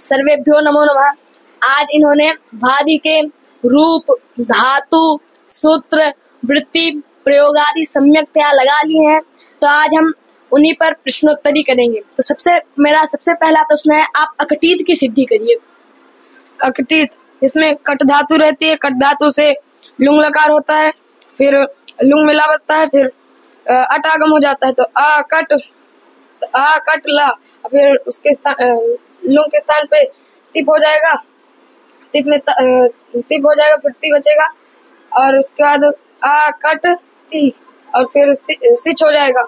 सर्वेभ्यो नमो नमः। आज इन्होंने भादी के रूप, धातु, सूत्र, वृत्ति, प्रयोग आदि सम्यक्तया लगा लिए हैं, तो आज हम उन्हीं पर प्रश्नोत्तरी करेंगे। तो मेरा सबसे पहला प्रश्न है, आप अकटीत की सिद्धि करिए। अकटीत, इसमें कट धातु रहती है, कट धातु से लुंग लकार होता है, फिर लुंग मिला बसता है, फिर अट आगम हो जाता है, तो आ कट ला, फिर उसके लुंग के स्थान पे तिप हो जाएगा, तिप में तिप हो जाएगा, फिर ती बचेगा, और उसके बाद आ कट ती, और फिर सिच हो जाएगा,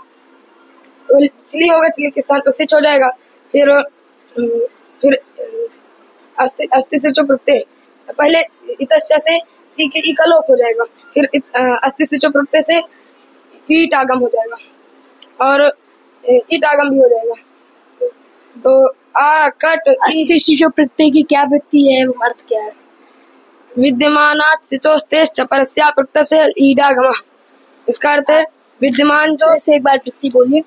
चिली होगा, चिली के स्थान पर सिच हो जाएगा, फिर अस्ति से जो प्रत्यय, पहले इतश्च से टी के ई का लोप हो जाएगा, फिर अस्ति से जो प्रत्यय से ईट आगम हो जाएगा, और ईट आगम भी हो जाएगा। तो आ कट अस्ति शिशु प्रत्यय की क्या वृत्ति है, अर्थ क्या है? विद्यमानात् सिचोस्तेश्च परस्या प्रत्यय ईडागमः। इसका अर्थ है विद्यमान जो, से एक बार वृत्ति बोलिए।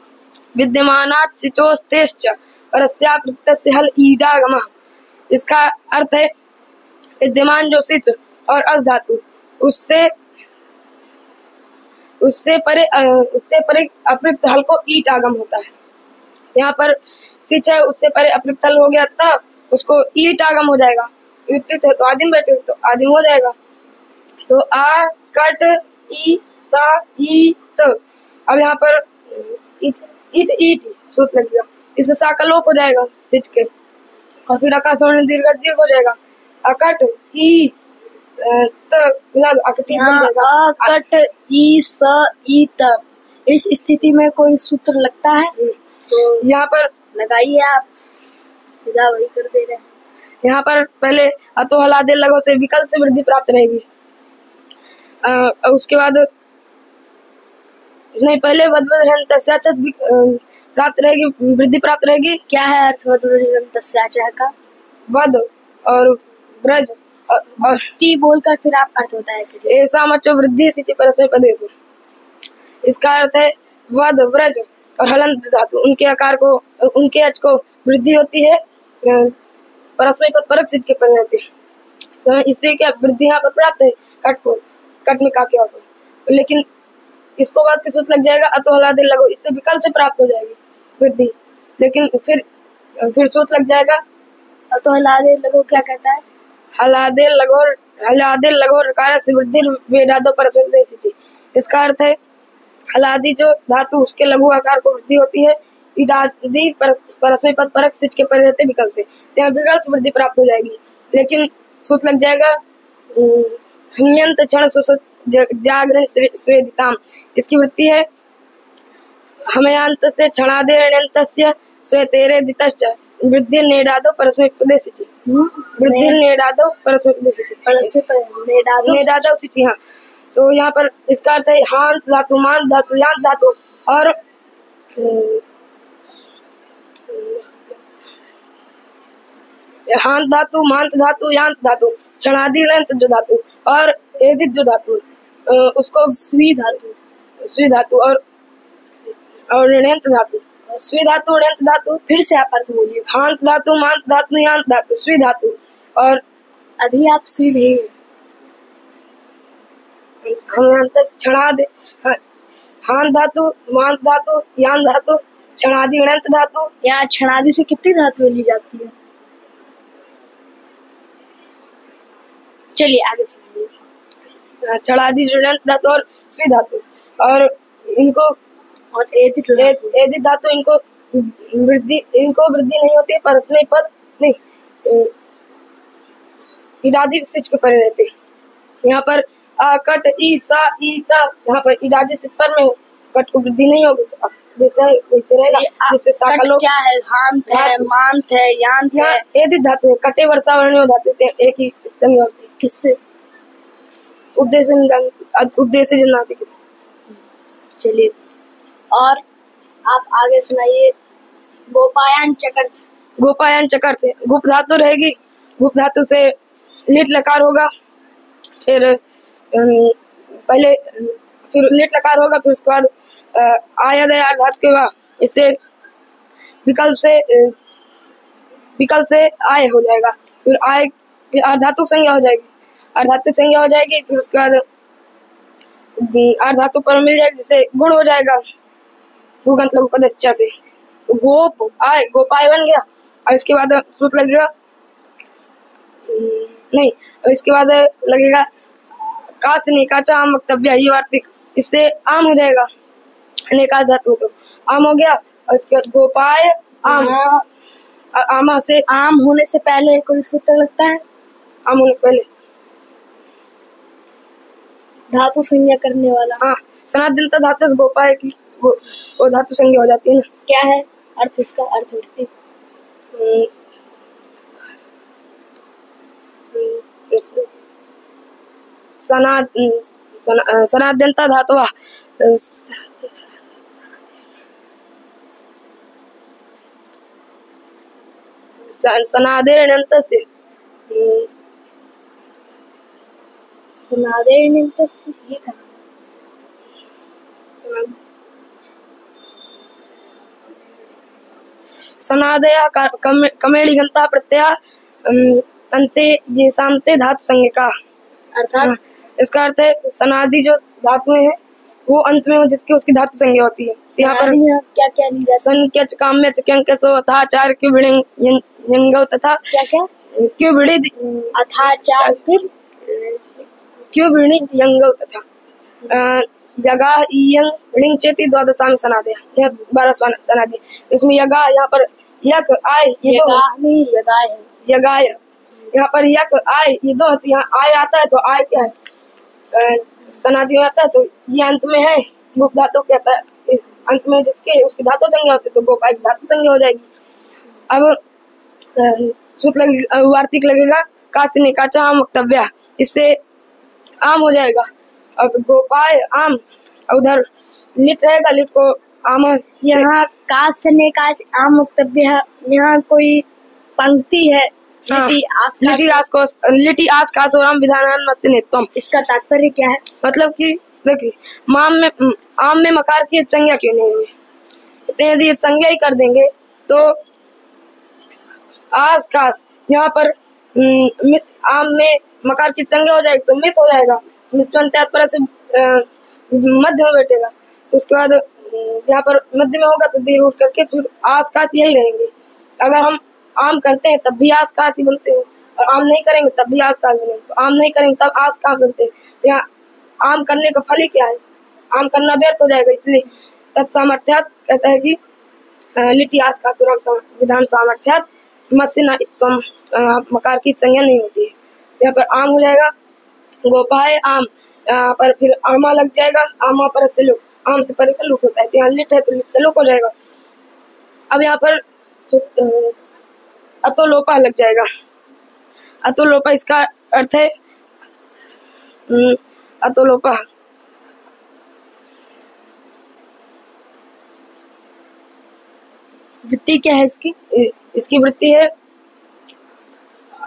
विद्यमानात् सिचोस्तेश्च परस्या प्रत्यय ईडागमः। इसका अर्थ है विद्यमान जो सिच और अस धातु, उससे परे अप्रयुक्त हल को ईट आगम होता है। यहाँ पर सिच है, उससे परे अप्रयुक्त हल हो गया, तब उसको ईट आगम हो जाएगा। युक्त है तो आदिम बैठे तो आदिम हो जाएगा। तो आ कट ई सा ई त, अब यहाँ पर ईट सूत्र लगेगा, इससे सा का लोप हो जाएगा सिच के, और फिर आकाश दीर्घ हो जाएगा। अकट ई अकट ई स ई त, इस स्थिति में कोई सूत्र लगता है तो यहाँ पर लगाइए। आप सीधा वही कर दे रहे हैं। यहाँ पर पहले अतो हलादे लगो से विकल्प से वृद्धि प्राप्त रहेगी, उसके बाद नहीं, पहले प्राप्त रहेगी, वृद्धि प्राप्त रहेगी। क्या है अर्थ वद्वृहन्तस्याचः का? वद और ब्रज और टी बोलकर फिर आप अर्थ बताया करिए। ऐसा मचो वृद्धि सिचि परस्मै पदेषु। इसका अर्थ है वद, ब्रज और हलंत धातु, उनके आकार को, उनके अच को वृद्धि होती है, परस्मै पद परक सिच के पर रहते हैं, तो इससे क्या वृद्धि यहाँ पर प्राप्त है, कट में का क्या होगा, लेकिन इसको बाद के सूत्र लग जाएगा अतो हलादे लगो, इससे विकल्प से प्राप्त हो जाएगी वृद्धि, लेकिन फिर सूत्र लग जाएगा अतो हलादे लगो। क्या कहता है? हलादे लगो रकार से वृद्धि वेदादो परस्मै सिचि। इसका अर्थ है हलादी जो धातु, उसके लघु आकार को वृद्धि होती है, इडादी परस्मै पद परक सिच के पर रहते विकल्प से, यहाँ विकल्प से वृद्धि प्राप्त हो जाएगी, लेकिन सूत्र लग जाएगा हन्यंत क्षण जागरण स्वेदिताम। इसकी वृत्ति है हमयांत से क्षणादेरण्यन्तस्य स्वेतेरे दितश्च वृद्धि नेडादो परस्मै पदे सिचि। वृद्धि नेडादो परस्मै पदे सिचि, नेडादो सिचि। हाँ, तो यहाँ पर इसका अर्थ है हांत धातु, मांत धातु, यांत धातु और हांत धातु, मांत धातु, यांत धातु, क्षणादि जो धातु और एदित जो धातु, उसको स्वी धातु और ऋण्यंत धातु, स्वी धातु, ऋण्यंत धातु। फिर से आप अर्थ बोलिए। हांत धातु, मांत धातु, यांत धातु, स्वी धातु, और अभी आप स्वी नहीं है, हांत धातु, मांत धातु, यांत धातु, क्षणादि ऋण्यंत धातु। यहाँ क्षणादि से कितनी धातुएं ली जाती है? चलिए आगे सुनिए। क्षणादि ऋण्यंत धातु और स्वी धातु, और इनको और एदित धातु, इनको वृद्धि नहीं होती है, परस्मै पद नहीं, इडादी सिच के परे रहते। यहाँ पर कट ई सा ई ता, यहाँ पर इडादी सिच पर में कट को वृद्धि नहीं होगी, तो जैसे वैसे रहेगा, जैसे सा का लोप। क्या है? हांत है, मांत है, यांत है, एदित धातु है, कटे वर्षावरणीय धातु एक ही संज्ञा होती है। किससे? उद्देश्य जन्नासिक। चलिए और आप आगे सुनाइए। गोपायन चकर्थ, गुप धातु रहेगी, गुप धातु से लिट लकार होगा, फिर लिट लकार होगा, फिर उसके बाद आया दया धातु के बाद इससे विकल्प से विकल्प से आय हो जाएगा, फिर आय अर्धातुक संज्ञा हो जाएगी, अर्धातुक संज्ञा हो जाएगी, फिर उसके बाद अर्धातुक पर मिल जाएगी जिससे गुण हो जाएगा गुगंत लघु पदस्य से, तो गोप आय गोपाय बन गया। और इसके बाद सूत्र लगेगा नहीं, अब इसके बाद लगेगा का से निकाचा आम वक्तव्य, ये वार्तिक, इससे आम हो जाएगा, अनेका धातु तो आम हो गया। और इसके बाद गोपाय आम, आमा से आम होने से पहले कोई सूत्र लगता है? आम होने पहले धातु संज्ञा करने वाला। हाँ, सनादिनता धातु से गोपाय की वो धातु संज्ञा हो जाती है ना। क्या है अर्थ इसका? अर्थवृत्ति सनाद्यंता धातु सनादेर्ण्यन्तस्य सनादेर्ण्यन्तस्य ये कहा सनादया कमेलिगंता प्रत्यय अंते ये सामते धातु संज्ञा का अर्थात इसका अर्थ है सनादि जो धातुएं हैं वो अंत में हो जिसकी उसकी धातु संज्ञा होती है। यहाँ पर क्या क्या ली जाती सन क्यच काम्य चक्यंक सो था चार क्यों भिड़ें यंगव तथा क्या क्या क्यों भिड़े अथाचार फिर क्यों भिड़ी यंगव तथा यगा इयं ऋण चेति द्वादशान सनादे, यह 12 सनादे। इसमें यगा यहाँ पर यक आय ये दो यगाय, यहाँ पर यक आय ये दो, यहाँ आय आता है तो आय क्या है सनादि में आता है, तो ये अंत में है गोप धातु कहता है, इस अंत में जिसके उसकी धातु संज्ञा होती है तो गोपाय की धातु संज्ञा हो जाएगी। अब सूत्र वार्तिक लगेगा का से निकाचा आम वक्तव्य, इससे आम हो जाएगा। अब गोपाय आम, उधर लिट रहेगा, लिट को आम, यहाँ काश से निकाच आम वक्तव्य है, यहाँ कोई पंक्ति है लिटि आस कासोराम विधानान मत्स्यनित्वम, इसका तात्पर्य क्या है? मतलब कि देखिए आम में मकार की संज्ञा क्यों नहीं हुई, तो यदि संज्ञा ही कर देंगे तो आस कास यहाँ पर आम में मकार की संज्ञा हो जाएगी तो मित हो जाएगा, मित से मध्य में बैठेगा, तो उसके बाद यहाँ पर मध्य में होगा तो दीर्घ उठ करके फिर आस कास यही रहेंगे। अगर हम आम करते हैं तब भी आस कास ही बनते हैं, और आम नहीं करेंगे तब भी आस कास बनेंगे, तो आम नहीं करेंगे तब आस कास बनते हैं, तो यहाँ आम करने का फल ही क्या है, आम करना व्यर्थ हो जाएगा। इसलिए तत्सामर्थ्यात कहता है कि लिटि आस कासुराम विधान सामर्थ्यात मत्स्यनित्वम, मकार की संज्ञा नहीं होती है, यहाँ पर आम हो जाएगा। गोपाय आम, यहाँ पर फिर आमा लग जाएगा, आमा पर से लुक, आम से पर लुक होता है, तो यहाँ लिट है तो लिट का लुक हो जाएगा। अब यहाँ पर अतोलोपा लग जाएगा, अतोलोपा इसका अर्थ है अतोलोपा वृत्ति क्या है इसकी? इसकी वृत्ति है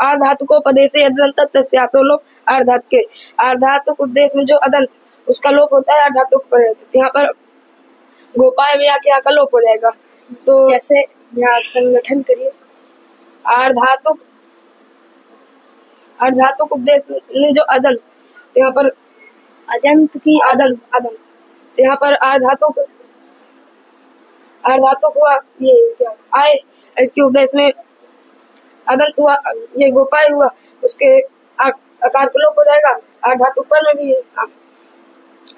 आधातु को उपदेश अदंत तस्यातोलोप, अर्धातु के अर्धातुक उपदेश में जो अदंत उसका लोप होता है अर्धातुक पर, यहाँ पर गोपाय में आके यहाँ का लोप हो जाएगा। तो जैसे यहाँ संगठन करिए, अर्धातुक उपदेश में जो अदंत, यहाँ पर अजंत की अदंत, तो यहाँ पर अर्धातुक हुआ ये क्या आय, इसके उपदेश में अदंत हुआ, ये गोपाय हुआ, उसके आकार को लोप हो जाएगा। अर्धातुक पर में भी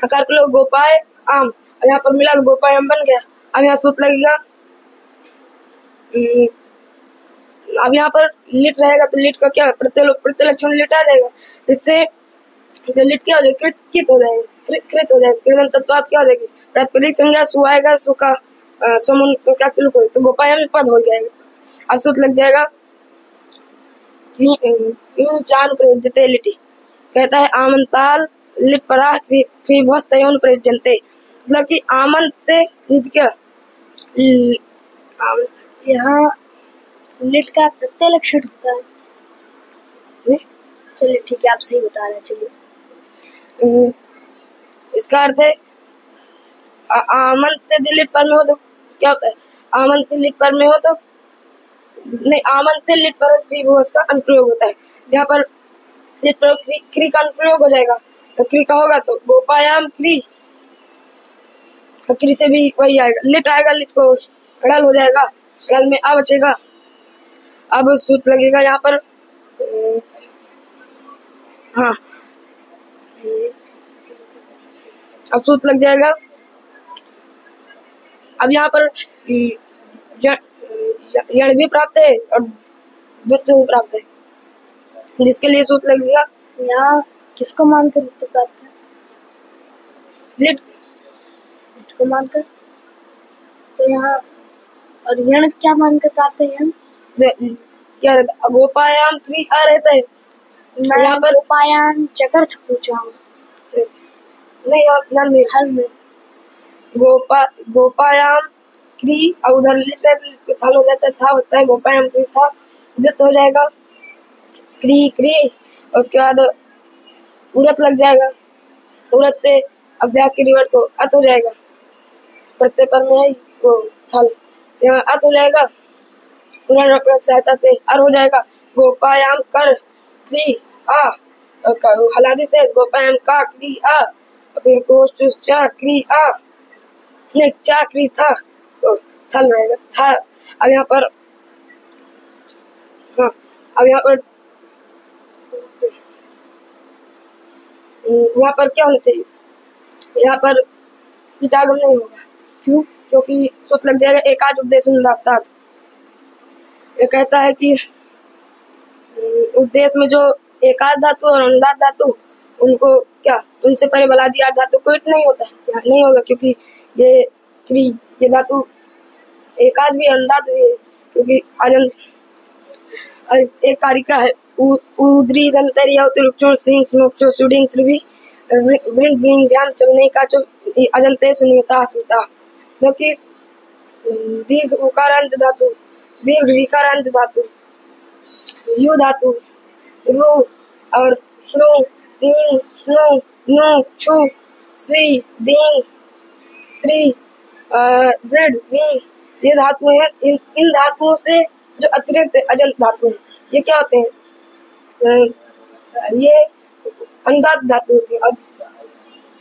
आकार को लोप, गोपाय आम, और यहाँ पर मिला तो गोपाय आम बन गया। अब यहाँ सूत्र लगेगा, अब यहाँ पर लिट रहेगा तो लिट का क्या प्रत्यलक्षण लिट आ जाएगा, इससे जो लिट क्या हो जाएगा कृत हो जाएगा, कृत हो जाएगा, कृत तत्वात क्या हो जाएगी प्रातिपदिक संज्ञा सु आएगा, सु का समुन क्या चलुक हो, तो गोपाय में पद हो जाएगा। अब सूत्र लग जाएगा चार प्रयोज्यते लिटि, कहता है आमंताल लिट परा त्रिभस्तयोन प्रयोज्यन्ते, मतलब कि आमंत से क्या यहाँ लिट का प्रत्यलक्षण होता है। चलिए ठीक है, आप सही बता रहे हैं। चलिए इसका अर्थ है आमंत से लिट पर में हो तो क्या होता है, आमंत से लिट पर में हो तो नहीं, आमन से लिट पर क्री वो उसका अनुप्रयोग होता है। यहाँ पर लिट पर क्री का अनुप्रयोग हो जाएगा, तो क्री का होगा तो गोपायाम क्री, क्री से भी वही आएगा, लिट आएगा, लिट को ड़ल हो जाएगा, ड़ल में आ बचेगा। अब सूत्र लगेगा यहाँ पर, हाँ अब सूत्र लग जाएगा। अब यहाँ पर यण भी प्राप्त है और द्वित्व भी प्राप्त है, जिसके लिए सूत्र लगेगा। यहाँ किसको मानकर द्वित्व प्राप्त है? लिट को मानकर। तो यहाँ और यण क्या मानकर प्राप्त है? क्या रहता है? गोपायाम क्री आ रहता है। मैं यहाँ पर गोपायाम चतुर्थ पूछा हूँ। नहीं, यहाँ में हल में गोपायाम क्री और उधर थल हो जाता है, था होता है, गोपायाम क्री था, द्वित्व हो जाएगा, क्री क्री, उसके बाद उरत लग जाएगा, उरत से अभ्यास के रिवर्ट को अत हो जाएगा, प्रत्यय पर में वो थल, यहाँ अत हो जाएगा, पुनर्प्रयोग सहायता से अर हो जाएगा, गोपायाम कर क्री आ, हलादी से गोपायाम का क्री आ, फिर गोष्ठ चा क्री आ, नहीं चा क्री था, तो थल रहेगा था। अब यहाँ पर, हाँ अब यहाँ पर क्या होना चाहिए? यहाँ पर पितागम नहीं होगा। क्यों? क्योंकि सूत्र लग जाएगा एकाज उपदेश अनुदात्तात। ये कहता है कि उपदेश में जो एकाज धातु और अनुदात धातु, उनको क्या, उनसे परे बलादी आठ धातु को इट नहीं होता है, यहाँ नहीं होगा, क्योंकि ये क्री, ये धातु एकाज भी अनुदात भी है, क्योंकि अजन एक कारिका है, उद्री दंतरी अवतरुक्षण सिंह स्मोक्षो सुडिंग श्रीवी वृंद ब्रिंग ध्यान चलने का जो अजंते सुनियता स्मिता, क्योंकि दीर्घ उकारांत धातु, दीर्घ विकारांत धातु, यू धातु, रु और श्नु सिंह स्नु नु छु स्वी डिंग श्री वृड विंग, ये धातु हैं। इन धातुओं से जो अतिरिक्त अजंत धातु हैं, ये क्या होते हैं? ये अनुदात धातु होती है। अब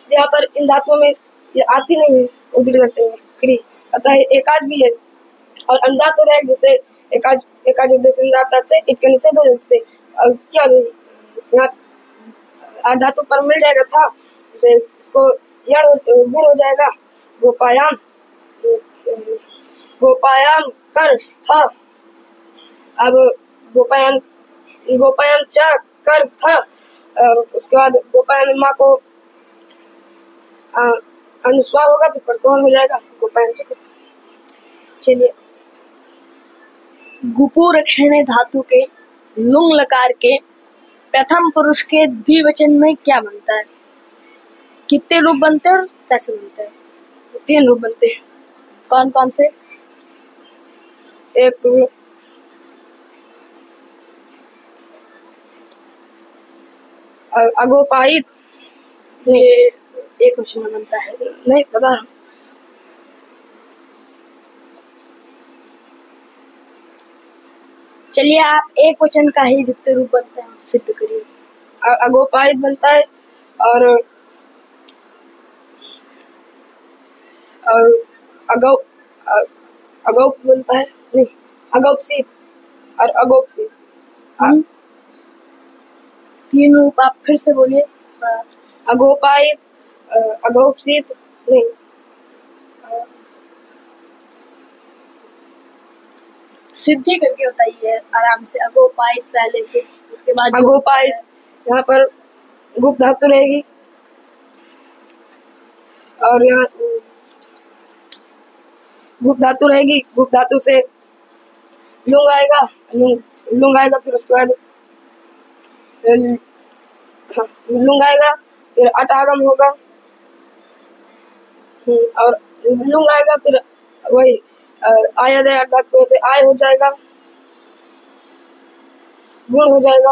यहाँ पर इन धातुओं में ये आती नहीं है, उदरी करते हैं क्री, अतः एकाज भी है और अनुदात हो रहा है, जिससे एकाज उपदेश से इट के निषेध हो जाए, जिससे क्या यहाँ धातु पर मिल जाएगा था, जिससे इसको गुण हो जाएगा, गोपायाम गोपायाम कर था। अब गोपायाम चा कर था, और उसके बाद गोपायाम माँ को अनुस्वार होगा, फिर प्रसवन हो जाएगा, गोपायाम चा। चलिए, गुपुरक्षणे धातु के लुंग लकार के प्रथम पुरुष के द्विवचन में क्या बनता है? कितने रूप बनते हैं और कैसे बनते हैं? 3 रूप बनते हैं। कौन कौन से? एक तो अगोपाहित, ये एक वचन में बनता है, नहीं पता। चलिए, आप एक वचन का ही जितने रूप बनता है सिद्ध करिए। अगोपाहित बनता है और अगौप बनता है, नहीं अगौपसित और अगौपसित। 3 रूप आप फिर से बोलिए। अगोपाहित, अगौपसित, नहीं सिद्धि करके बताइए आराम से। अगोपाहित पहले, फिर उसके बाद अगोपाहित, यहाँ पर गुप्त धातु रहेगी और यहाँ गुप्त धातु रहेगी, गुप्त धातु से लुंग आएगा, लुंग आएगा, फिर उसके बाद लुंग आएगा, फिर अटागम होगा, और लुंग आएगा, फिर वही आयद है अर्थात को ऐसे आय हो जाएगा, गुण हो जाएगा,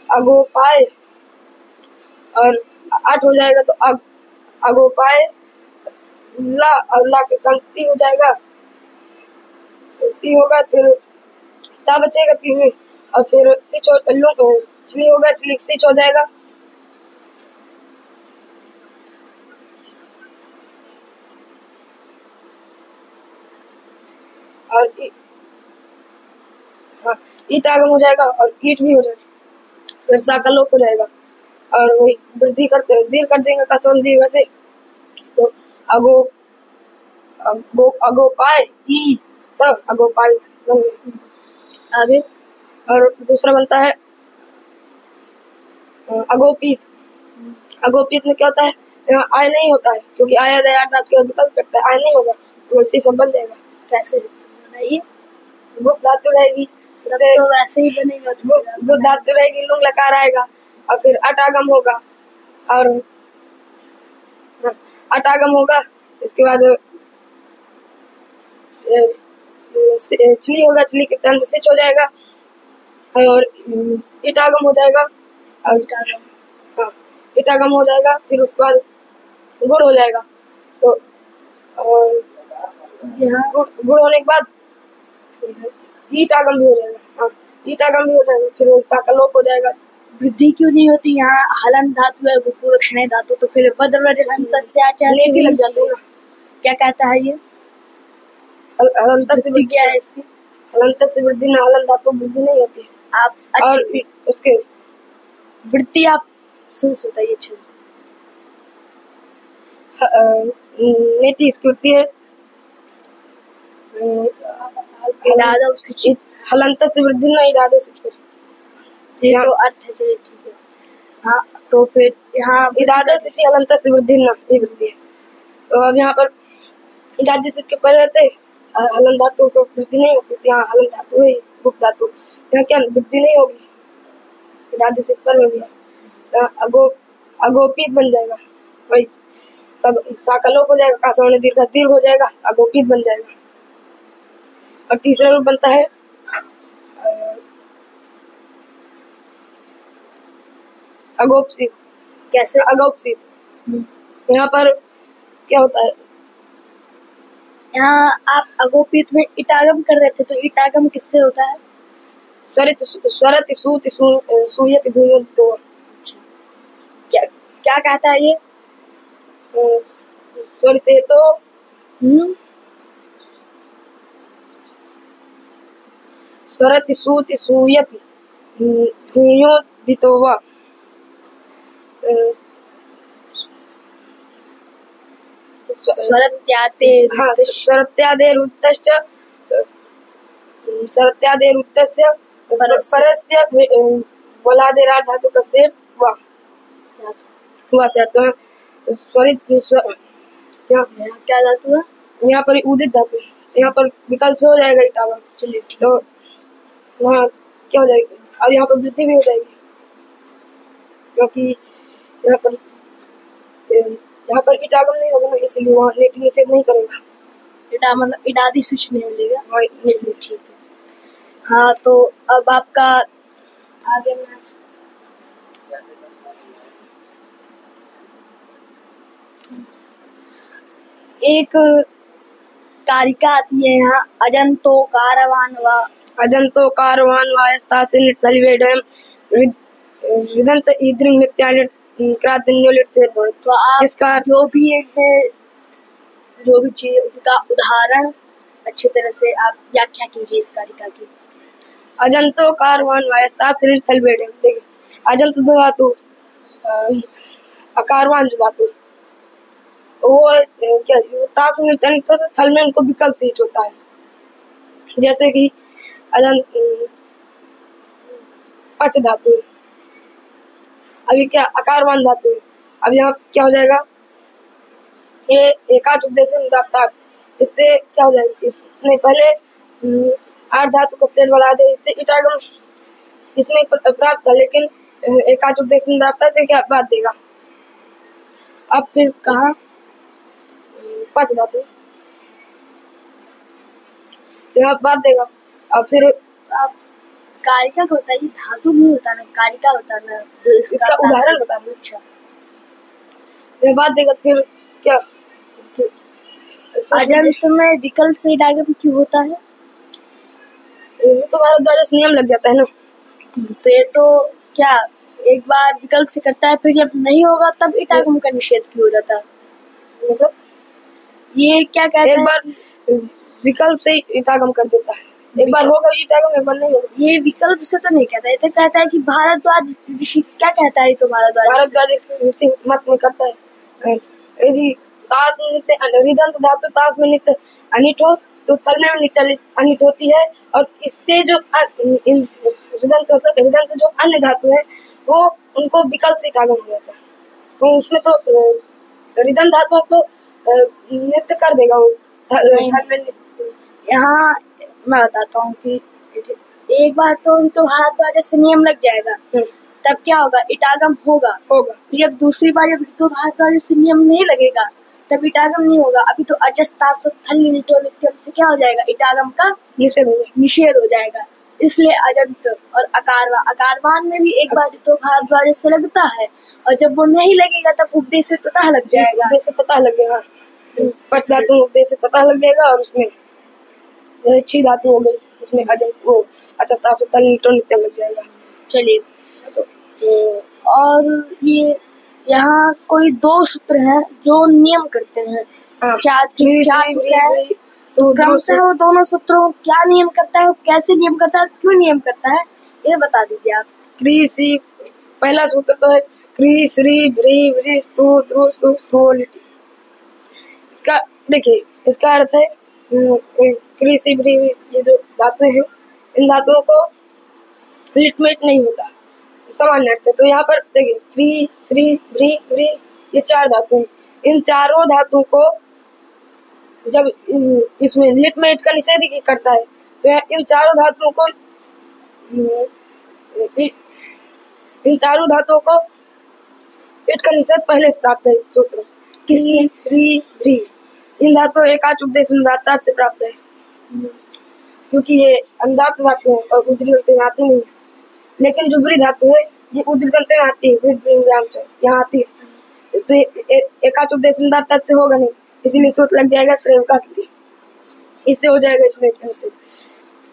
अगोपाय और 8 हो जाएगा, तो अगोपाय ला और ला के कंक्ति हो जाएगा, ती होगा, फिर ता बचेगा ती में, और फिर सिच हो चली होगा, चली सिच हो जाएगा। और हाँ, ईट आगम हो जाएगा और ईट भी हो जाएगा, फिर सा का लोप हो जाएगा, और वही वृद्धि दीर्घ कर देंगे कसवन दीर्घ से, तो अगो अगो पाए ई तब अगो पाए बन गया। आगे और दूसरा बनता है अगोपित। अगोपित में क्या होता है, यहाँ आय नहीं होता है, क्योंकि आय दयार्थ आपके विकल्प करता है, आय नहीं होगा तो वैसे सब बन जाएगा। कैसे बनाइए, गुप्त धातु रहेगी, तो वैसे ही बनेगा, गुप्त धातु रहेगी, लुंग लकार आएगा, और फिर अटागम होगा, और अटागम होगा, इसके बाद चली होगा, चली के तन सिच हो जाएगा, और इटागम हो जाएगा, और हाँ इटागम हो जाएगा, फिर उसके बाद गुड़ हो जाएगा। तो और यहाँ गुड़ होने के बाद ईटागम भी हो जाएगा। हाँ ईटागम भी हो जाएगा, फिर वो सा का लोप हो जाएगा। वृद्धि क्यों नहीं होती यहाँ? हलन धातु है, गुरुक्षण धातु, तो फिर नेति लग जाते हैं ना। क्या कहता है ये? हलंत से वृद्धि क्या है इसकी? हलंत से वृद्धि ना, हलन धातु वृद्धि नहीं होती है। आप और उसके वृत्ति आप सुन सुनाइए। नेति इसकी वृत्ति है हलंत से वृद्धि ना, इरादे से ये तो अर्थ है, चलिए ठीक है। हाँ तो फिर यहाँ इरादे से हलंत से वृद्धि ना, ये वृद्धि है। तो अब यहाँ पर इरादे से के पर रहते हलन धातु को वृद्धि नहीं होती, यहाँ हलन धातु है, गुप्त धातु, यहाँ क्या वृद्धि नहीं होगी, इरादे से पर में भी अगोपित बन जाएगा, वही सब साकलोप हो जाएगा, कासवर्ण दीर्घ दीर्घ हो जाएगा, अगोपित बन जाएगा। और तीसरा रूप बनता है अगोपसित। कैसे अगोपसित? यहाँ पर क्या होता है, यहाँ आप अगोपित में इटागम कर रहे थे, तो इटागम किससे होता है? स्वरित स्वरत सूत सूयत धूमत। तो क्या क्या कहता है ये? स्वरित तो स्वरति सूति सूयति धूयोदितो वा। स्वरत्यादेरुत्तश्च स्वरत्यादेरुत्तस्य परस्य वलादेरार्थ धातुकस्य वा स्यात्। स्वरित क्या धातु है यहाँ पर? उदित धातु। यहाँ पर विकल्प से हो जाएगा इटावा। चलिए तो वहाँ क्या हो जाएगी, और यहाँ पर वृद्धि भी हो जाएगी, क्योंकि यहाँ पर इटागम नहीं होगा ना, इसलिए वहाँ नेति निषेध नहीं करेगा। इटा मतलब इटादि स्विच नहीं मिलेगा। ठीक है। हाँ तो अब आपका आगे एक कारिका आती है यहाँ, अजंतो कारवान वायस्ता से निर्तलिवेडम विदंत इद्रिंग नित्यानि क्रातिन्यो लिट्टे। तो आप इसका जो भी चीज उनका उदाहरण अच्छी तरह से आप व्याख्या कीजिए इस कारिका की। अजंतो कारवान वायस्ता से निर्तलिवेडम। देखिए अजंत धातु, अकारवान जो धातु वो क्या तास में तो थल में उनको विकल्प सीट होता है, जैसे कि अजंत पच धातु है, अभी क्या अकारवान धातु है। अब यहाँ क्या हो जाएगा, ये एकाच उपदेश दाता, इससे क्या हो जाएगा, इसमें पहले आठ धातु का सेट बढ़ा दे, इससे इटागम इसमें प्राप्त था, लेकिन एकाच उपदेश दाता थे क्या बात देगा। अब फिर कहा पच धातु, यहाँ बात देगा। अब फिर आप कारिका को बताइए, धातु नहीं होता ना, कारिका होता ना, तो इसका उदाहरण बता दो। अच्छा ये बात देगा। फिर क्या अजंत में विकल्प से इटागम क्यों होता है? तो भारद्वाज से नियम लग जाता है ना। तो ये तो क्या एक बार विकल्प से करता है, फिर जब नहीं होगा तब ईटागम का निषेध क्यों हो जाता है? मतलब ये क्या कहते एक हैं? बार विकल्प से ईटागम कर देता है, एक बार होगा ईटागम, एक बार नहीं होगा। ये विकल्प से तो नहीं कहता है, तो कहता है कि भारद्वाज ऋषि क्या कहता है? तो भारद्वाज ऋषि मत में करता है, यदि ताश में नित्य ऋदंत धातु ताश में नित्य अनिट हो तो थल में नित्य अनिट होती है, और इससे जो ऋदंत से जो अन्य धातु है वो उनको विकल्प से ईटागम हो जाता है। तो उसमें तो ऋदंत धातु को नित्य कर देगा वो थल में। यहाँ मैं बताता हूँ कि एक बार तो भारद्वाज से नियम लग जाएगा, तब क्या होगा? ईटागम होगा। जब दूसरी बार जब ऋतु भारद्वाज से नियम नहीं लगेगा तब ईटागम नहीं होगा। अभी तो अजस्तासो थल निटो नित्यम से क्या हो जाएगा? ईटागम का निषेध हो जाएगा। इसलिए अजंत और अकारवान में भी एक बार ऋतु भारद्वाज से लगता है, और जब वो नहीं लगेगा तब उपदेश से ततः लग जाएगा। पच धातु उपदेश से ततः लग जाएगा, और उसमें छी धातु हो गई, इसमें अजंत वो अजस्तासो थल निटो नित्यम लग जाएगा। चलिए, तो और ये यहाँ कोई दो सूत्र हैं जो नियम करते हैं। चार सूत्र है, तो क्रमशः वो दोनों सूत्रों क्या नियम करता है, कैसे नियम करता है, क्यों नियम करता है, ये बता दीजिए आप। क्री सी पहला सूत्र तो है क्री श्री भ्री व्री स्तु द्रु सु स्नो लिटि। इसका देखिए, इसका अर्थ है क्री सी भ्री ये जो धातुएं हैं, इन धातुओं को लिटमेट नहीं होता, सामान्य अर्थ है। तो यहाँ पर देखिए क्री श्री भ्री व्री ये चार धातु हैं, इन चारों धातुओं को जब इसमें लिटमेट का निषेध ही करता है, तो इन चारों धातुओं को पेट का निषेध पहले से प्राप्त है। सूत्र किसी श्री भ्री इन धातु एकाच उपदेश अनुदात्त से प्राप्त है, क्योंकि ये अनुदात्त धातु है और उदरी में आती नहीं। लेकिन जो वृ धातु है ये उदरी में आती है, यहाँ आती है, तो एकाच उपदेश अनुदात्त से होगा नहीं, इसीलिए सूत्र लग जाएगा श्रेयका की, इससे हो जाएगा इसमें इटका निषेध।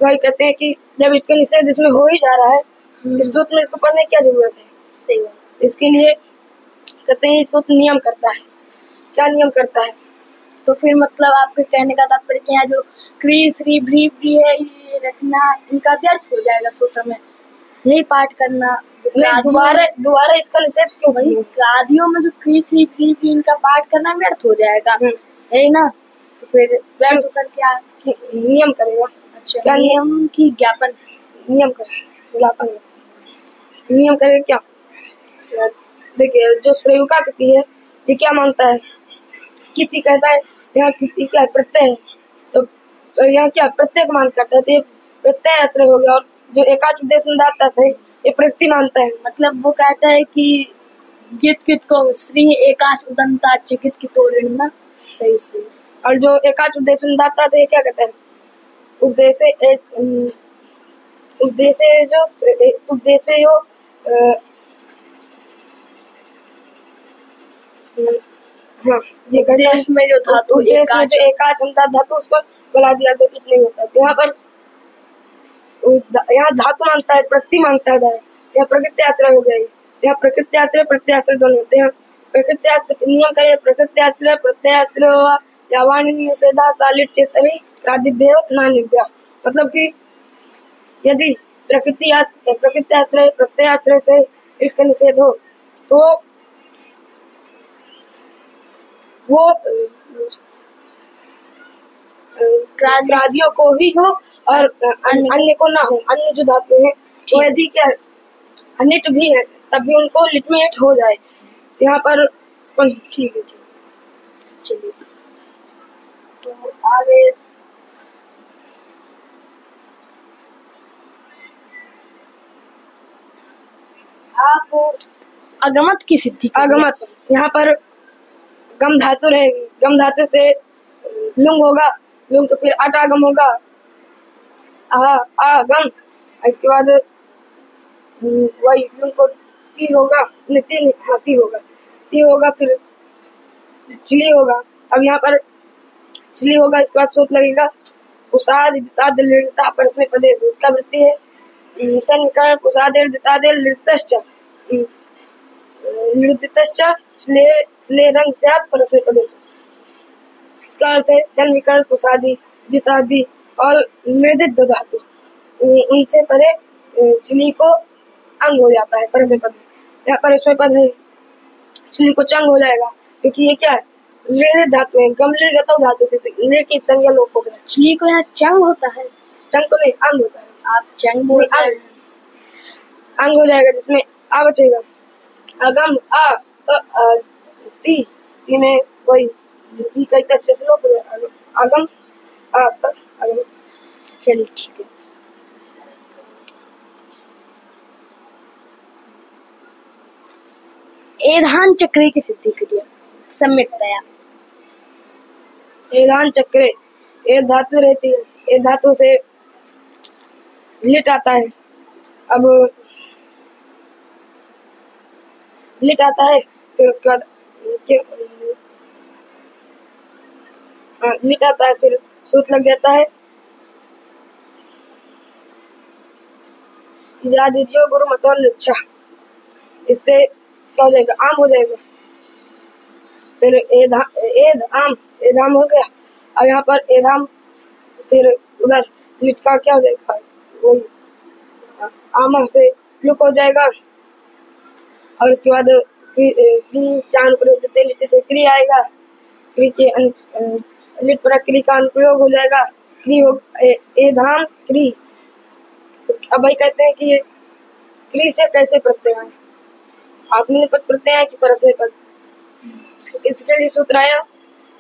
तो वही कहते हैं कि जब इटका निषेध इसमें हो ही जा रहा है, इस सूत्र में इसको पढ़ने की क्या जरूरत है? सही बात। इसके लिए कहते हैं सूत्र नियम करता है। क्या नियम करता है? तो फिर मतलब आपके कहने का तात्पर्य क्या है, जो क्री श्री भ्री व्री है ये रखना इनका व्यर्थ हो जाएगा सूत्र में, यही पाठ करना। दोबारा इसका निषेध क्यों? वही आदियों में जो क्री श्री भ्री व्री इनका पाठ करना व्यर्थ हो जाएगा, है ना? तो फिर व्यर्थ होकर क्या नियम करेगा? अच्छा, क्या नियम की ज्ञापन नियम करेगा क्या? देखिए, जो श्रेयुका कहती है ये क्या मानता है? किति कहता है यहाँ किति क्या प्रत्यय है, तो यहाँ क्या प्रत्यय मान करता है, तो ये प्रत्यय आश्रय हो गया। और जो एकाच उपदेश अनुदात्त है ये प्रकृति मानता है, मतलब वो कहता है कि गित को श्री एकाच उदंताच गित की तो ऋणना सही से। और जो एकाच उपदेश अनुदात्त है ये क्या कहता है? ये गणेश में जो धातु एकाच धातु उसको बुला दिया तो नहीं होता। तो यहाँ पर यहाँ धातु मांगता है, प्रकृति मांगता है, यहाँ प्रकृति आश्रय हो गया। यहाँ प्रकृति आश्रय प्रत्यय आश्रय दोनों होते हैं। प्रकृति आश्रय नियम करे प्रकृति आश्रय प्रत्यय आश्रय या वाणी निषेधा सालिट चेतरी प्रादिभ्य नानिभ्य। मतलब कि यदि प्रकृति आश्रय प्रत्यय आश्रय से इसका निषेध हो तो वो ग्रादियों को ही हो और अन्य को ना हो। अन्य जो धातु है वो यदि क्या अनिट भी है तब भी उनको लिटमेट हो जाए। यहाँ पर ठीक है, चलिए तो आगे आप अगमत की सिद्धि। अगमत यहाँ पर गम धातु रहेगी, गम धातु से लुंग होगा, लुंग तो फिर अटागम होगा, आगम। इसके बाद वही लुंग को ती होगा, ती होगा, फिर चिली होगा। अब यहाँ पर चिली होगा, इसके बाद सूत लगेगा, कुसाद दितादिल लिड़ता परस्मै पदेश, इसका वृत्ति है सन विकर्ण कुसादिल दितादिल लिड़तश्च लिड़तश्च स्ले रंग स्यात् परस्मै पदेश। इसका अर्थ है सन विकर्ण कुसादी दितादि और निर्दित धातु उनसे परे चिली को अंग हो जाता है परस्मै पद में। यहाँ परस्मै पद है चिली को चंग हो जाएगा क्योंकि ये क्या है लिड़ धातु है, गमलिड़ धातु थी, लिड़ की संज्ञा लोप हो गया। चिली को यहाँ चंग होता है, चंग तो नहीं अंग होता है। आप चंग बोल रहे हैं। अंग हो जाएगा जिसमें आ बचेगा। अगम आ ती में वही ई कई तस्य से लोप हो जाएगा। अगम आ त अगम। चलिए ठीक है। एधान चक्र की सिद्धि करिए सम्यक्तया। एधान चक्रे ए धातु रहती है, ए धातु से लिट आता है। अब लिट आता है फिर उसके बाद लिट आता है फिर सूत लग जाता है। इजादियो गुरु मतवन अच्छा, इससे क्या हो जाएगा आम हो जाएगा। फिर एध आम हो गया। अब यहाँ पर एधाम फिर उधर लिट का क्या हो जाएगा वही आमा से लुक हो जाएगा। और उसके बाद चांद प्रयोग लिट से क्री आएगा, क्री के लिट पर क्री का अनुप्रयोग हो जाएगा। क्री हो एधाम क्री। अब भाई कहते हैं कि ये क्री से कैसे प्रत्यय आए, आत्मनेपद प्रत्यय है कि परस्मै पद। इसके लिए सूत्र आया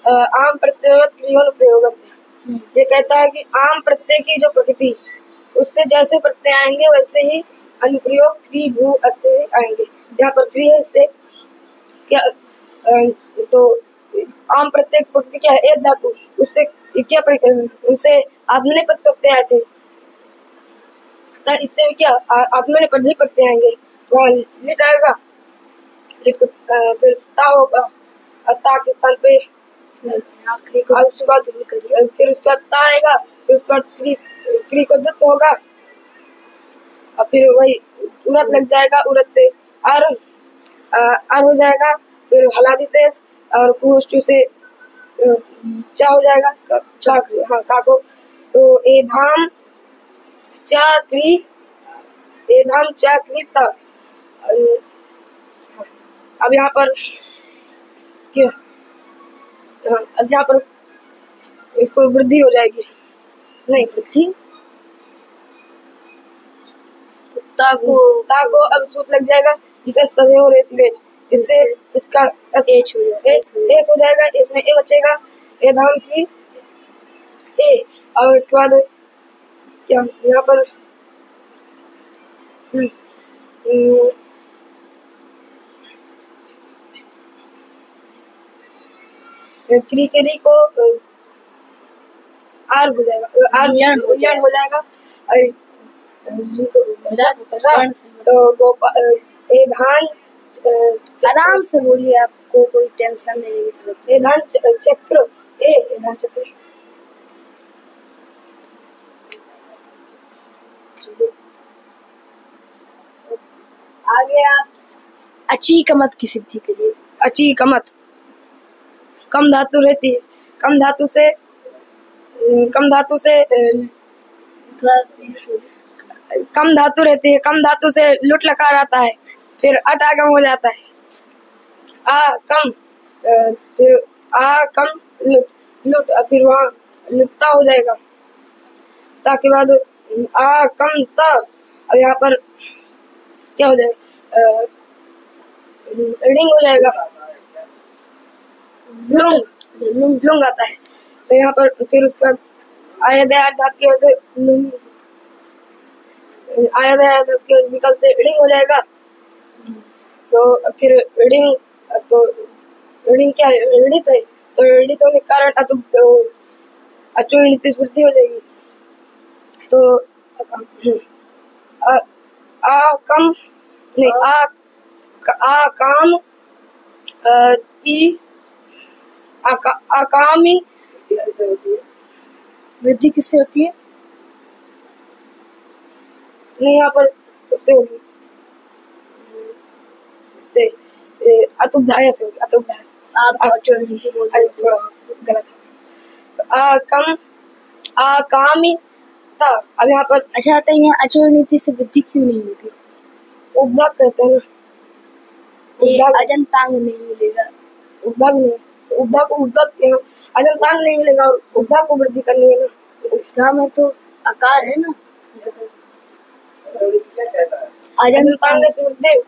आम प्रत्यय क्रियोनुप्रयोग से। ये कहता है कि आम प्रत्यय की जो प्रकृति उससे जैसे प्रत्यय आएंगे वैसे ही अनुप्रयोग क्री भू अस्य आएंगे। यहाँ पर क्री है, इससे क्या तो आम प्रत्यय की प्रकृति क्या है एक धातु, उससे क्या उनसे आत्मनेपद प्रत्यय आए थे, इससे भी क्या आत्मनेपद ही प्रत्यय आएंगे। वहाँ लिट आएगा, लिट फिर ता होगा, ता के स्थान पे उसके बाद फिर उसके बाद ता आएगा, फिर उसके बाद क्री को दुत्त होगा और फिर वही उरत लग जाएगा, उरत से आर हो जाएगा। फिर हलादी शेष और पुष्टु से चा हो जाएगा, चा हाँ का को। तो एधाम चाक्री एधाम चाक्री ता। अब यहाँ पर क्या अब यहाँ पर इसको वृद्धि हो जाएगी, नहीं वृद्धि ताको अब सूत लग जाएगा और इससे इसका एच हो जाएगा, इसमें ए बचेगा ए धाम की ए। और उसके बाद क्या यहाँ पर क्री को आर हो जाएगा, आर हो जाएगा तो गोपाल ए धान आराम से बोलिए, आपको कोई टेंशन नहीं है। ए धान चक्र ए धान चक्र आगे आप अची कमत की सिद्धि करिए। अची कमत कम धातु रहती है, कम धातु से थोड़ा कम धातु रहती है, कम धातु से लुट लकार आता है, फिर अट आगम हो जाता है। आ कम फिर आ कम लुट फिर वहाँ लुटता हो जाएगा, ताकि बाद आ कम ता। अब यहाँ पर क्या हो जाएगा रिंग हो जाएगा, लुंग आता है। तो यहाँ पर फिर उसके बाद आया दया धातु की वजह से आया दया धातु की विकल्प से रिंग हो जाएगा। तो फिर रिंग क्या है ऋणित है, तो ऋणित होने के कारण अचो वृद्धि हो जाएगी। तो आ कम नहीं आ काम ई आकामी वृद्धि किससे होती है? नहीं, यहाँ पर उससे होगी, इससे अतुब्धाय से होगी, अतुब्धाय से। आप अचूर्ण नीति बोल रहे थे। थोड़ा गलत है। तो अकामिता, अब यहाँ पर अच्छा, तो यहाँ अचूर्ण नीति से वृद्धि क्यों नहीं होगी? उपधा कहते हैं ना, ये उपधा अजंतांग नहीं मिलेगा। उपधा भी नहीं, तो उपधा को उपधा अजंतांग नहीं मिलेगा और उपधा को वृद्धि करनी है ना, उपधा में तो आकार है ना। अजंतांग से वृद्धि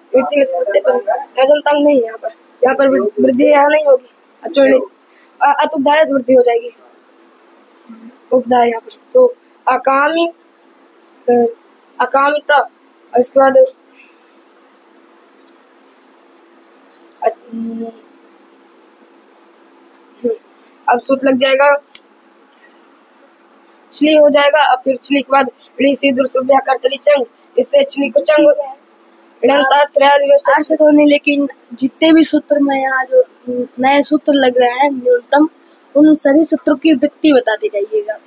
अजंतांग नहीं है यहाँ पर वृद्धि यहाँ नहीं होगी, अचूर्ण अतुब्धाय से वृद्धि हो जाएगी, उपधा यहाँ पर। तो अकामिता, और इसके बाद अब सूत लग जाएगा, छली हो जाएगा, और फिर छली के बाद कर्तरी चंग, इससे छली को चंग हो जाएगा। अर्थ तो नहीं, लेकिन जितने भी सूत्र में यहाँ जो नए सूत्र लग रहे हैं न्यूनतम, उन सभी सूत्रों की वृत्ति बताते जाइएगा।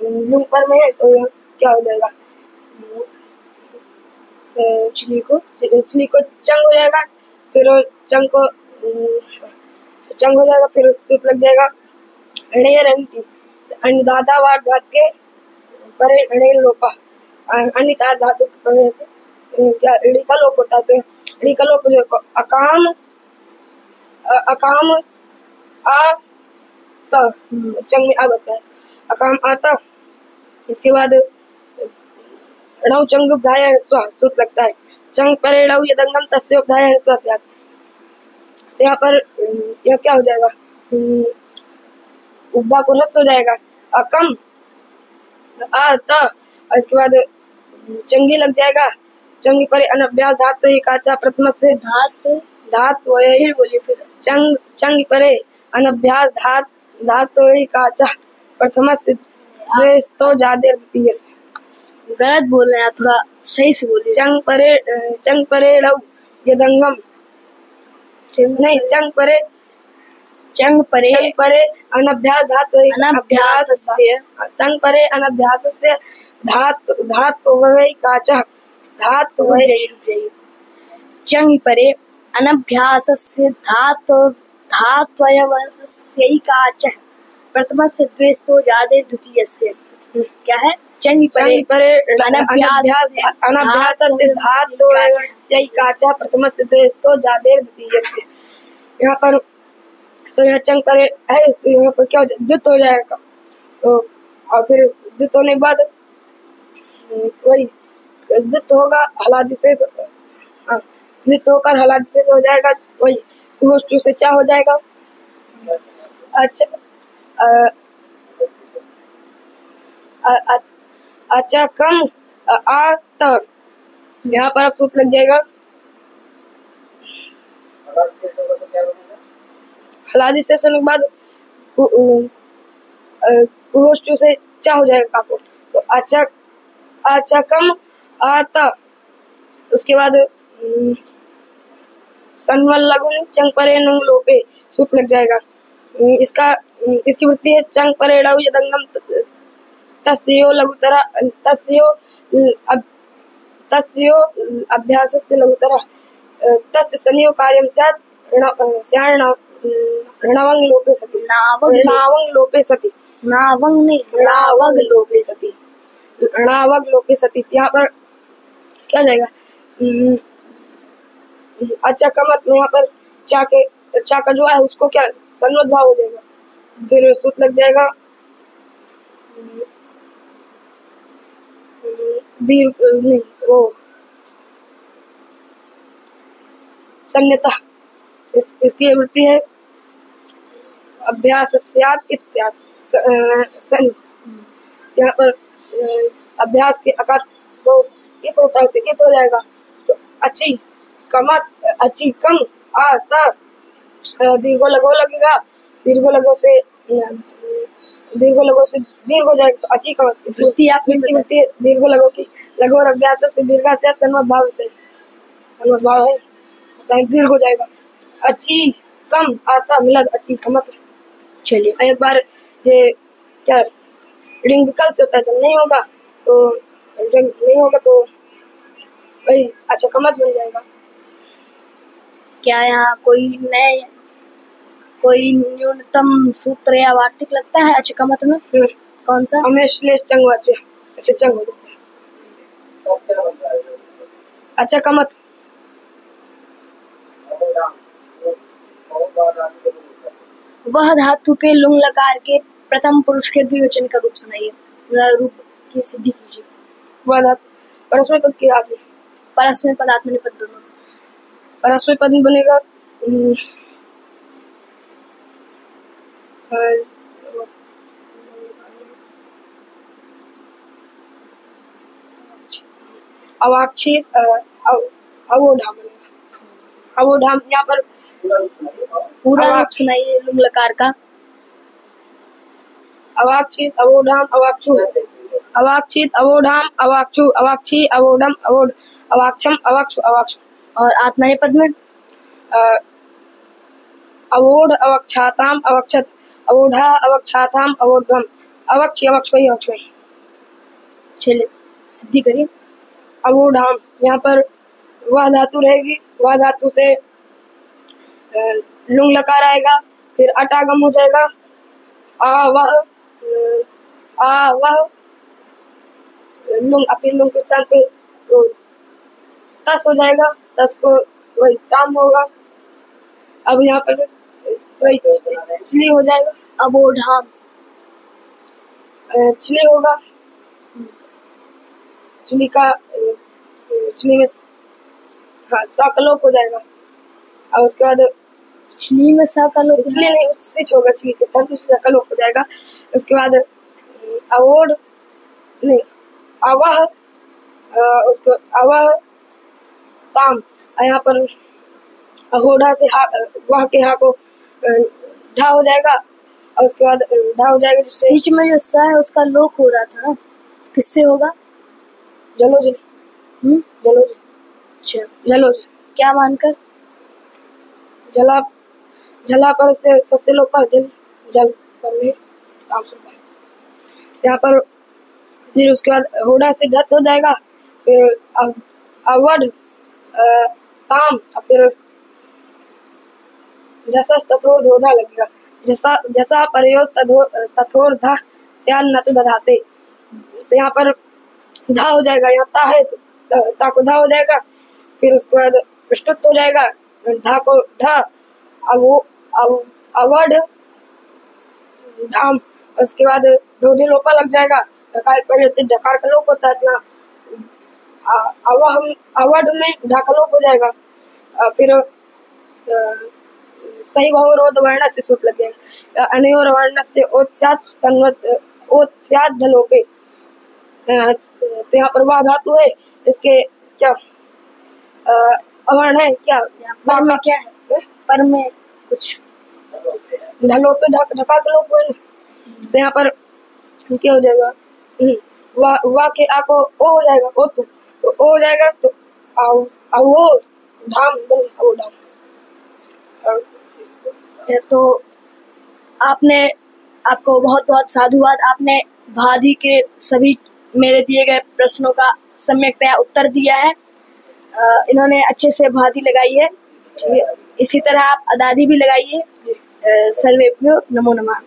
लुंग पर में है तो यहाँ क्या हो जाएगा, छली को चंग हो जाएगा, फिर चंग हो जाएगा, फिर सूत लग जाएगा दादा वार धात के परे अणेर लोपा, अनितार धातु के परे क्या ऋणी का लोप होता है, तो ऋणी का लोप हो जाएगा। अकाम आ चंग में आ बता है, अकाम आता, इसके बाद णव चंग उपधाय सूत लगता है, चंग परे णव यदंगम तस्य उपधाय से। तो यहाँ पर यह क्या हो जाएगा, उपधा को रस हो जाएगा, अकम आता, और इसके बाद चंगी लग जाएगा, चंगी पर अनभ्यास धातु ही काचा प्रथम से धात वही बोलिए, फिर चंग परे अनभ्यास धातु ही काचा प्रथम से तो जादे द्वितीय से। गलत बोल रहे हैं, थोड़ा सही से बोलिए। चंग परे णव यदंगम, नहीं चंग परे अनभ्यास धातु अनभ्यासस्य, चंग परे अनभ्यासस्य धातु वही काचा धातु वही चंग परे अनभ्यासस्य धात्वयवस्यैकाचः प्रथमस्य द्वेस्तो जादे द्वितीयस्य। क्या है? चंग परे अनभ्यासस्य धात्वयवस्यैकाचः प्रथमस्य द्वेस्तो जादे द्वितीयस्य। यहाँ पर तो यहाँ चंग परे है, तो यहाँ पर क्या हो जाएगा, द्वित हो जाएगा, तो और फिर द्वित होने के बाद वही द्वित होगा हलादि से, द्वित होकर हलादि से हो जाएगा, वही होष्टु से चा हो जाएगा। अच्छा कम आ त, यहाँ पर अब सूत लग जाएगा, हलादि से होने के बाद होष्टु से चा हो जाएगा काको, तो अच्छा कम आता, उसके बाद सनवल लगुन चंग परे नुंग लोपे सूत लग जाएगा। इसकी वृत्ति है चंग परे ड़व यदंगम तस्यो लघुतरा तस्यो अभ्यासस्य लघुतरा तस्य संयोग कार्यम स्यात् ऋणवंग लोपे सति, ऋणावंग लोपे सति, नावंग नहीं, ऋणावग लोपे सति, ऋणावग लोपे सति। यहाँ पर क्या जाएगा, अच्छा कमत में यहाँ पर चा का जो है उसको क्या सन्वत भाव हो जाएगा, फिर सूत लग जाएगा दीर्घ नहीं वो सन्यता, इसकी वृत्ति है अभ्यास यहाँ पर अभ्यास के आकार को कित होता है, कित हो जाएगा, तो अच्छी कमत अच्छी कम आता, दीर्घो लगो लगेगा, दीर्घो लगो से दीर्घ हो जाएगा, तो अच्छी कमत इसकी वृत्ति दीर्घो लगो की, लगो और अभ्यास से दीर्घा से सन्मत भाव है, दीर्घ हो जाएगा, अच्छी कम आता मिलद अच्छी कमत। चलिए, एक बार ये क्या रीडिंग विकल्प से होता है, जब नहीं होगा तो वही अच्छा कमत बन जाएगा। क्या यहाँ कोई न्यूनतम सूत्र या वार्तिक लगता है अचकमत में? कौन सा? हमें श्लेष चंग वाच्य ऐसे चंग हो जाता है। अच्छा कमत वह धातु के लुंग लकार के प्रथम पुरुष के द्विवचन का रूप सुनाइए, रूप की सिद्धि कीजिए। वह धातु परस्मै पद की आत्मा, परस्मै पद आत्मनेपद दोनों। परस्मै पद में बनेगा अवाक्षित अवोढा बनेगा। अवोढा यहाँ पर पूरा रूप सुनाइए लुंग लकार का। अवाक्षित अवोढाम अवाक्षु, अवाक्षित अवोढाम अवाक्षु, अवाक्षी अवोढम अवोढ, अवाक्षम अवाक्षु अवाक्षु। और आत्मनेपद में अवोढ अवक्षाताम अवक्षत, अवोढा अवक्षाताम अवोढम, अवक्षी अवक्षवई अवक्षवई। चलिए सिद्धि करिए। अवोढाम यहाँ पर वह धातु रहेगी, वह धातु से लुंग लकार आएगा, फिर अटागम हो जाएगा। आ वह लुंग अपनी लुंग के स्थान पे तस हो जाएगा, तस को वही टाम होगा। अब यहाँ पर वही चली हो जाएगा, अवोढाम चली होगा, चली का चली में हाँ सा का लोप हो जाएगा। और उसके बाद चली में सा का लोप, चली नहीं स्विच होगा, चली के स्थान पे सा का लोप हो जाएगा। उसके बाद अवोड नहीं अवह, उसको अवह ताम, यहाँ पर अहोढ़ा से वह के हा को ढा हो जाएगा। और उसके बाद ढा हो जाएगा, जिससे बीच में जो सा है उसका लोप हो रहा था, किससे होगा? जलोज जलोज अच्छा, जलोज क्या मानकर? जला पर से सस्य लोप पर जल पर में काम सुनता है। यहाँ पर फिर उसके बाद होड़ा से डट हो जाएगा, फिर अवध ताम, फिर जसा तथोर धोधा लगेगा। जसा परयोस तथोर धा स्यान न तो दधाते, तो यहाँ पर धा हो जाएगा, यहाँ ता है तो ता को धा हो जाएगा। फिर उसके बाद प्रस्तुत हो जाएगा, धा को धा अवध धाम। उसके बाद ढोढी लोपा लग जाएगा, डकार पर डकार का लोप होता है, इतना अवध में ढाका लोप हो जाएगा। फिर सही भाव रोध वर्ण से सूत लग जाएगा, अनयोर वर्ण से ओत्स्याद ढलोपे। तो यहाँ पर वह धातु है, इसके क्या अवर्ण है, क्या पर में क्या है? पर में कुछ ढलोपे ढका का लोप है। तो यहाँ पर क्या हो जाएगा, वा के आ को ओ हो जाएगा, ओ तो ओ हो जाएगा, तो आवो धाम आवो धाम। तो आपको बहुत बहुत साधुवाद। आपने भादी के सभी मेरे दिए गए प्रश्नों का सम्यकतया उत्तर दिया है। इन्होंने अच्छे से भादी लगाई है। इसी तरह आप अदादी भी लगाइए। सर्वेभ्यो नमो नमः।